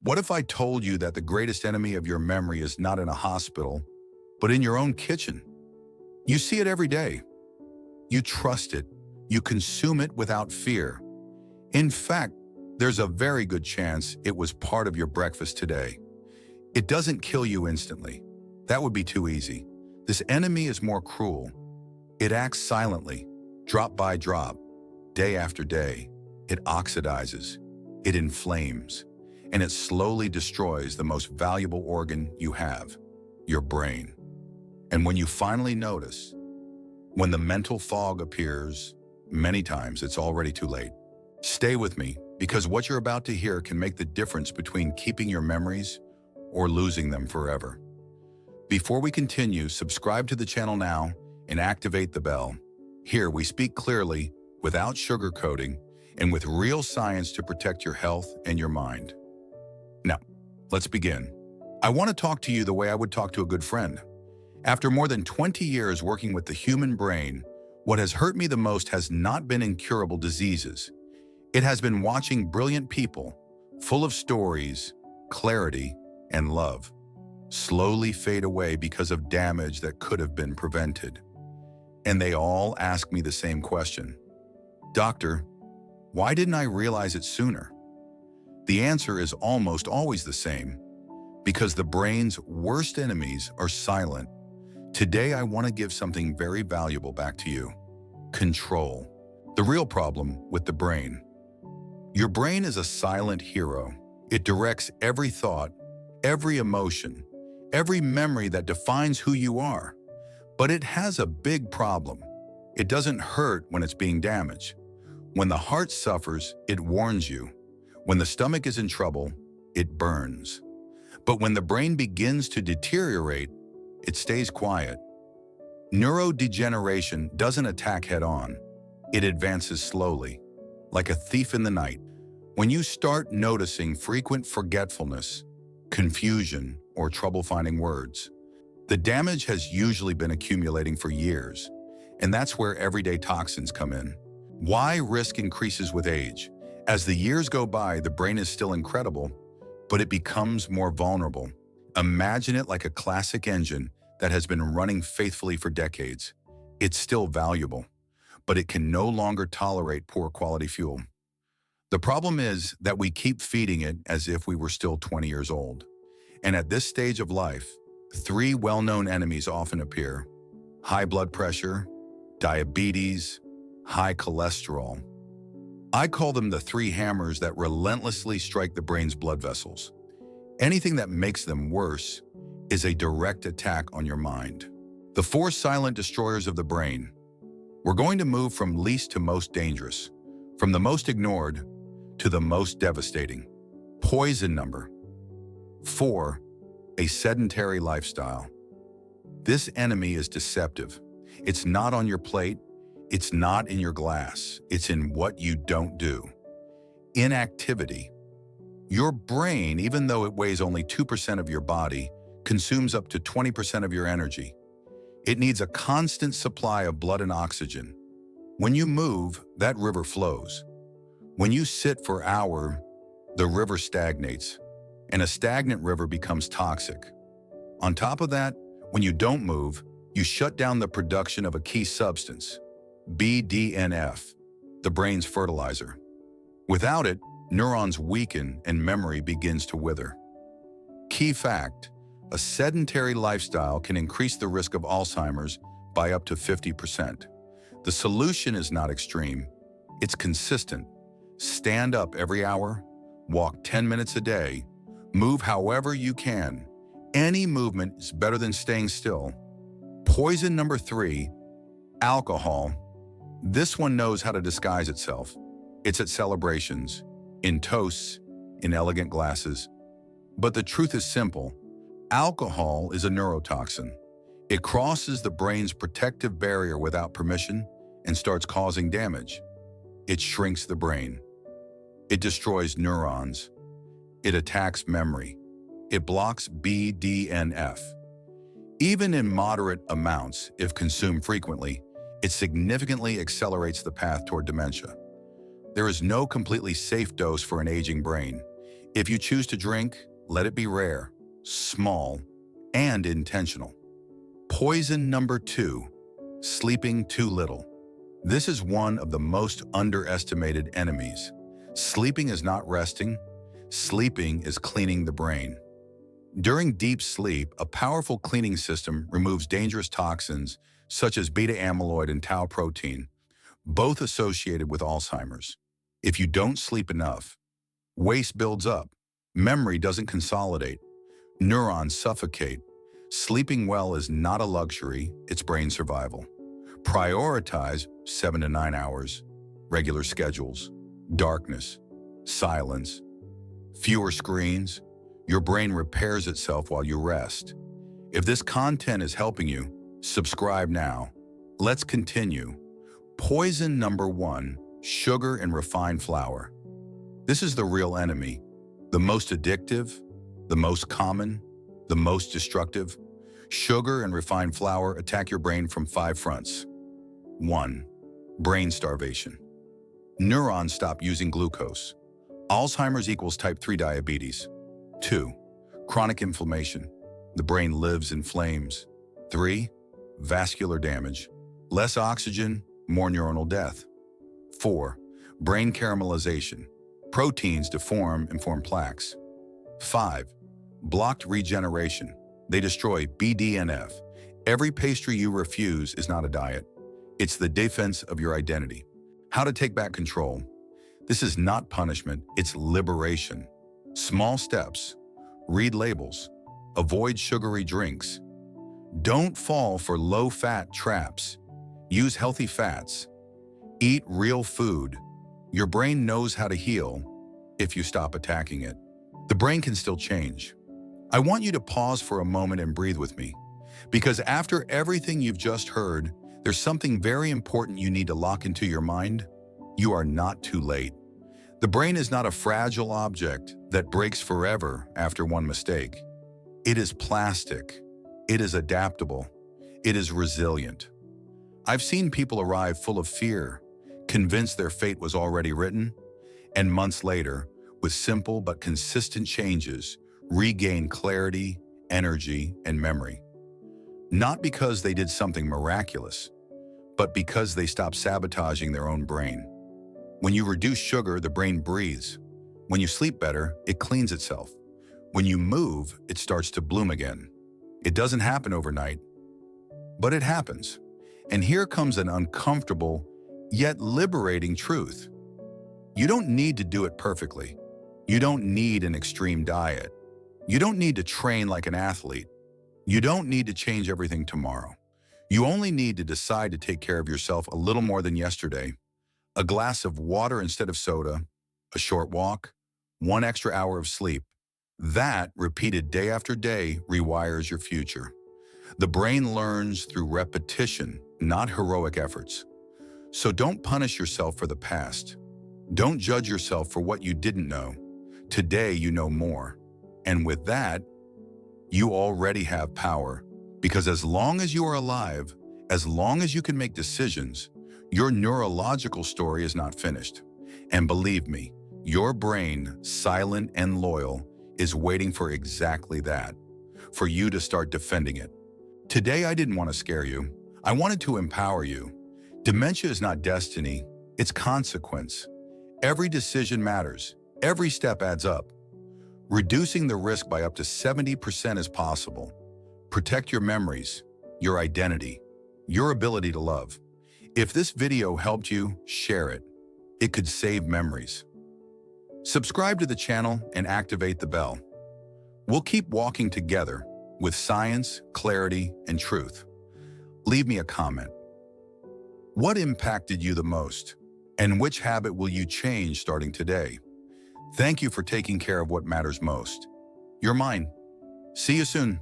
What if I told you that the greatest enemy of your memory is not in a hospital, but in your own kitchen? You see it every day. You trust it. You consume it without fear. In fact, there's a very good chance it was part of your breakfast today. It doesn't kill you instantly. That would be too easy. This enemy is more cruel. It acts silently, drop by drop, day after day. It oxidizes, it inflames, and it slowly destroys the most valuable organ you have, your brain. And when you finally notice, when the mental fog appears, many times it's already too late. Stay with me, because what you're about to hear can make the difference between keeping your memories or losing them forever. Before we continue, subscribe to the channel now and activate the bell. Here we speak clearly, without sugarcoating, and with real science to protect your health and your mind. Now, let's begin. I want to talk to you the way I would talk to a good friend. After more than 20 years working with the human brain, what has hurt me the most has not been incurable diseases. It has been watching brilliant people, full of stories, clarity, and love, slowly fade away because of damage that could have been prevented. And they all ask me the same question. Doctor, why didn't I realize it sooner? The answer is almost always the same, because the brain's worst enemies are silent. Today, I want to give something very valuable back to you. Control. The real problem with the brain. Your brain is a silent hero. It directs every thought, every emotion, every memory that defines who you are. But it has a big problem. It doesn't hurt when it's being damaged. When the heart suffers, it warns you. When the stomach is in trouble, it burns. But when the brain begins to deteriorate, it stays quiet. Neurodegeneration doesn't attack head-on. It advances slowly, like a thief in the night. When you start noticing frequent forgetfulness, confusion, or trouble finding words, the damage has usually been accumulating for years, and that's where everyday toxins come in. Why risk increases with age? As the years go by, the brain is still incredible, but it becomes more vulnerable. Imagine it like a classic engine that has been running faithfully for decades. It's still valuable, but it can no longer tolerate poor quality fuel. The problem is that we keep feeding it as if we were still 20 years old. And at this stage of life, three well-known enemies often appear: high blood pressure, diabetes, high cholesterol. I call them the three hammers that relentlessly strike the brain's blood vessels. Anything that makes them worse is a direct attack on your mind. The four silent destroyers of the brain. We're going to move from least to most dangerous, from the most ignored to the most devastating. Poison number 4, a sedentary lifestyle. This enemy is deceptive. It's not on your plate. It's not in your glass. It's in what you don't do. Inactivity. Your brain, even though it weighs only 2% of your body, consumes up to 20% of your energy. It needs a constant supply of blood and oxygen. When you move, that river flows. When you sit for an hour, the river stagnates, and a stagnant river becomes toxic. On top of that, when you don't move, you shut down the production of a key substance, BDNF, the brain's fertilizer. Without it, neurons weaken and memory begins to wither. Key fact: a sedentary lifestyle can increase the risk of Alzheimer's by up to 50%. The solution is not extreme, it's consistent. Stand up every hour, walk 10 minutes a day, move however you can. Any movement is better than staying still. Poison number 3, alcohol. This one knows how to disguise itself. It's at celebrations, in toasts, in elegant glasses. But the truth is simple. Alcohol is a neurotoxin. It crosses the brain's protective barrier without permission and starts causing damage. It shrinks the brain. It destroys neurons. It attacks memory. It blocks BDNF. Even in moderate amounts, if consumed frequently, it significantly accelerates the path toward dementia. There is no completely safe dose for an aging brain. If you choose to drink, let it be rare, small, and intentional. Poison number 2, sleeping too little. This is one of the most underestimated enemies. Sleeping is not resting. Sleeping is cleaning the brain. During deep sleep, a powerful cleaning system removes dangerous toxins such as beta amyloid and tau protein, both associated with Alzheimer's. If you don't sleep enough, waste builds up, memory doesn't consolidate, neurons suffocate. Sleeping well is not a luxury, it's brain survival. Prioritize 7 to 9 hours, regular schedules, darkness, silence, fewer screens. Your brain repairs itself while you rest. If this content is helping you, subscribe now. Let's continue. Poison number 1, sugar and refined flour. This is the real enemy, the most addictive, the most common, the most destructive. Sugar and refined flour attack your brain from 5 fronts. 1. Brain starvation. Neurons stop using glucose. Alzheimer's equals type 3 diabetes. 2. Chronic inflammation. The brain lives in flames. 3. Vascular damage. Less oxygen, more neuronal death. 4. Brain caramelization. Proteins deform and form plaques. 5. Blocked regeneration. They destroy BDNF. Every pastry you refuse is not a diet. It's the defense of your identity. How to take back control. This is not punishment, it's liberation. Small steps. Read labels. Avoid sugary drinks. Don't fall for low-fat traps. Use healthy fats. Eat real food. Your brain knows how to heal if you stop attacking it. The brain can still change. I want you to pause for a moment and breathe with me, because after everything you've just heard, there's something very important you need to lock into your mind. You are not too late. The brain is not a fragile object that breaks forever after one mistake. It is plastic. It is adaptable. It is resilient. I've seen people arrive full of fear, convinced their fate was already written, and months later, with simple but consistent changes, regain clarity, energy, and memory. Not because they did something miraculous, but because they stopped sabotaging their own brain. When you reduce sugar, the brain breathes. When you sleep better, it cleans itself. When you move, it starts to bloom again. It doesn't happen overnight, but it happens. And here comes an uncomfortable, yet liberating truth. You don't need to do it perfectly. You don't need an extreme diet. You don't need to train like an athlete. You don't need to change everything tomorrow. You only need to decide to take care of yourself a little more than yesterday. A glass of water instead of soda, a short walk, 1 extra hour of sleep. That, repeated day after day, rewires your future. The brain learns through repetition, not heroic efforts. So don't punish yourself for the past. Don't judge yourself for what you didn't know. Today you know more. And with that, you already have power. Because as long as you are alive, as long as you can make decisions, your neurological story is not finished. And believe me, your brain, silent and loyal, is waiting for exactly that, for you to start defending it. Today, I didn't want to scare you. I wanted to empower you. Dementia is not destiny, it's consequence. Every decision matters. Every step adds up. Reducing the risk by up to 70% is possible. Protect your memories, your identity, your ability to love. If this video helped you, share it. It could save memories. Subscribe to the channel and activate the bell. We'll keep walking together with science, clarity, and truth. Leave me a comment. What impacted you the most? And which habit will you change starting today? Thank you for taking care of what matters most. You're mine. See you soon.